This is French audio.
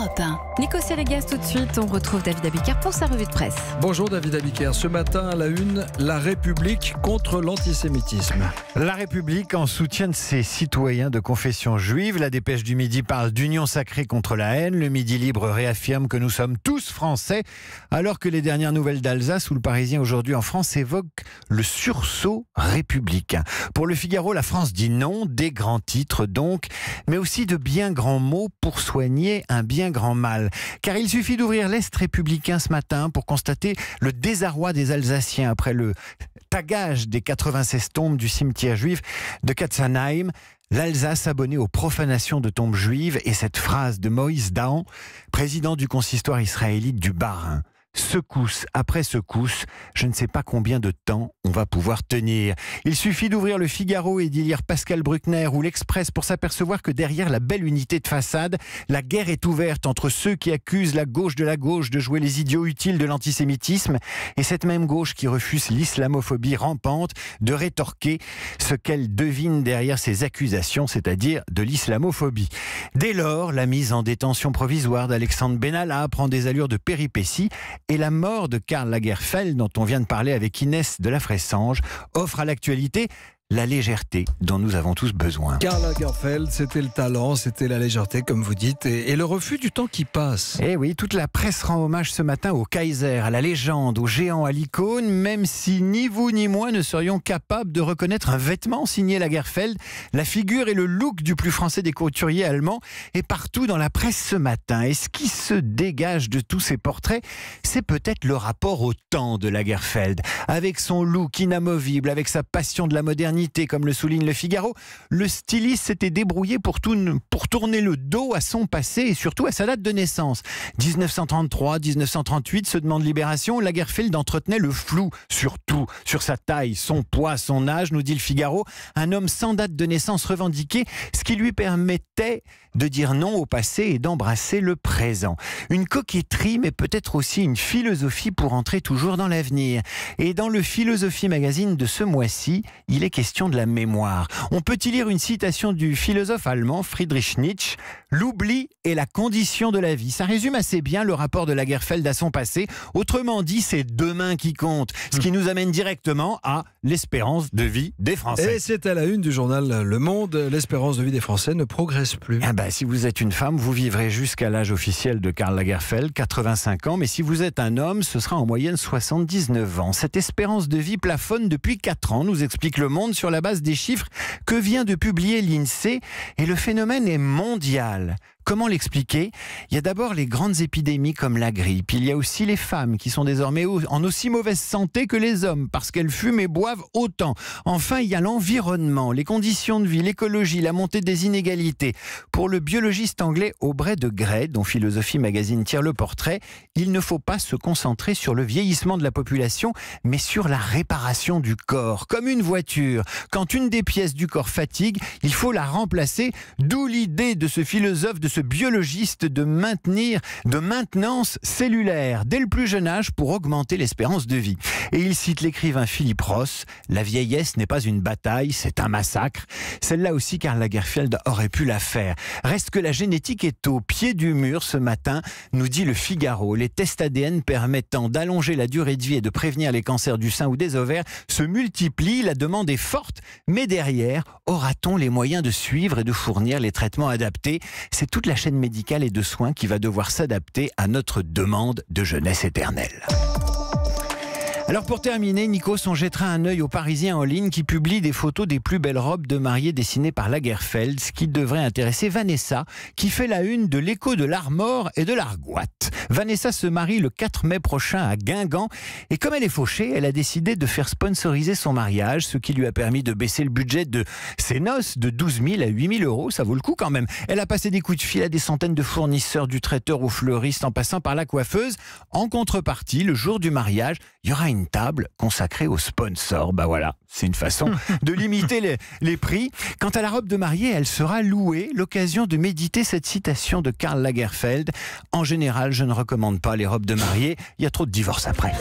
Europe 1. Nico Sélégas, tout de suite, on retrouve David Abiker pour sa revue de presse. Bonjour David Abiker. Ce matin à la une, la République contre l'antisémitisme. La République en soutien de ses citoyens de confession juive. La dépêche du Midi parle d'union sacrée contre la haine. Le Midi Libre réaffirme que nous sommes tous français, alors que les dernières nouvelles d'Alsace ou le Parisien aujourd'hui en France évoquent le sursaut républicain. Pour le Figaro, la France dit non, des grands titres donc, mais aussi de bien grands mots pour soigner un bien grand mal. Car il suffit d'ouvrir l'Est républicain ce matin pour constater le désarroi des Alsaciens après le tagage des 96 tombes du cimetière juif de Katzenheim. L'Alsace abonnée aux profanations de tombes juives et cette phrase de Moïse Dahan, président du consistoire israélite du Bas-Rhin. Secousse après secousse, je ne sais pas combien de temps on va pouvoir tenir. Il suffit d'ouvrir le Figaro et d'y lire Pascal Bruckner ou l'Express pour s'apercevoir que derrière la belle unité de façade, la guerre est ouverte entre ceux qui accusent la gauche de jouer les idiots utiles de l'antisémitisme et cette même gauche qui refuse l'islamophobie rampante de rétorquer ce qu'elle devine derrière ces accusations, c'est-à-dire de l'islamophobie. Dès lors, la mise en détention provisoire d'Alexandre Benalla prend des allures de péripéties. Et la mort de Karl Lagerfeld, dont on vient de parler avec Inès de la Fressange, offre à l'actualité la légèreté dont nous avons tous besoin. Karl Lagerfeld, c'était le talent, c'était la légèreté, comme vous dites, et le refus du temps qui passe. Eh oui, toute la presse rend hommage ce matin au Kaiser, à la légende, au géant, à l'icône, même si ni vous ni moi ne serions capables de reconnaître un vêtement signé Lagerfeld. La figure et le look du plus français des couturiers allemands est partout dans la presse ce matin. Et ce qui se dégage de tous ces portraits, c'est peut-être le rapport au temps de Lagerfeld. Avec son look inamovible, avec sa passion de la modernité, comme le souligne le Figaro, le styliste s'était débrouillé pour tourner le dos à son passé et surtout à sa date de naissance. 1933, 1938, se demande Libération, Lagerfeld entretenait le flou, surtout sur sa taille, son poids, son âge, nous dit le Figaro. Un homme sans date de naissance revendiqué, ce qui lui permettait de dire non au passé et d'embrasser le présent. Une coquetterie, mais peut-être aussi une philosophie pour entrer toujours dans l'avenir. Et dans le Philosophie Magazine de ce mois-ci, il est question de la mémoire. On peut y lire une citation du philosophe allemand Friedrich Nietzsche. L'oubli est la condition de la vie. Ça résume assez bien le rapport de Lagerfeld à son passé. Autrement dit, c'est demain qui compte. Ce qui nous amène directement à l'espérance de vie des Français. Et c'est à la une du journal Le Monde, l'espérance de vie des Français ne progresse plus. Si vous êtes une femme, vous vivrez jusqu'à l'âge officiel de Karl Lagerfeld, 85 ans. Mais si vous êtes un homme, ce sera en moyenne 79 ans. Cette espérance de vie plafonne depuis 4 ans, nous explique Le Monde, sur la base des chiffres que vient de publier l'INSEE. Et le phénomène est mondial. Comment l'expliquer ? Il y a d'abord les grandes épidémies comme la grippe. Il y a aussi les femmes qui sont désormais en aussi mauvaise santé que les hommes parce qu'elles fument et boivent autant. Enfin, il y a l'environnement, les conditions de vie, l'écologie, la montée des inégalités. Pour le biologiste anglais Aubrey de Grey, dont Philosophie Magazine tire le portrait, il ne faut pas se concentrer sur le vieillissement de la population, mais sur la réparation du corps. Comme une voiture, quand une des pièces du corps fatigue, il faut la remplacer. D'où l'idée de ce philosophe, de ce biologiste de maintenance cellulaire dès le plus jeune âge pour augmenter l'espérance de vie. Et il cite l'écrivain Philippe Ross, « La vieillesse n'est pas une bataille, c'est un massacre ». Celle-là aussi, Karl Lagerfeld aurait pu la faire. Reste que la génétique est au pied du mur ce matin, nous dit le Figaro. Les tests ADN permettant d'allonger la durée de vie et de prévenir les cancers du sein ou des ovaires se multiplient, la demande est forte, mais derrière, aura-t-on les moyens de suivre et de fournir les traitements adaptés ? C'est toute la chaîne médicale et de soins qui va devoir s'adapter à notre demande de jeunesse éternelle. Alors pour terminer, Nikos, on jettera un œil aux Parisiens en ligne qui publient des photos des plus belles robes de mariée dessinées par Lagerfeld, ce qui devrait intéresser Vanessa, qui fait la une de l'Écho de l'Armor et de l'Argoate. Vanessa se marie le 4 mai prochain à Guingamp et comme elle est fauchée, elle a décidé de faire sponsoriser son mariage, ce qui lui a permis de baisser le budget de ses noces de 12 000 à 8 000 euros. Ça vaut le coup quand même. Elle a passé des coups de fil à des centaines de fournisseurs, du traiteur au fleuriste en passant par la coiffeuse. En contrepartie, le jour du mariage, il y aura une table consacrée aux sponsors. Voilà, c'est une façon de limiter les prix. Quant à la robe de mariée, elle sera louée, l'occasion de méditer cette citation de Karl Lagerfeld. En général, je ne recommande pas les robes de mariée, il y a trop de divorces après.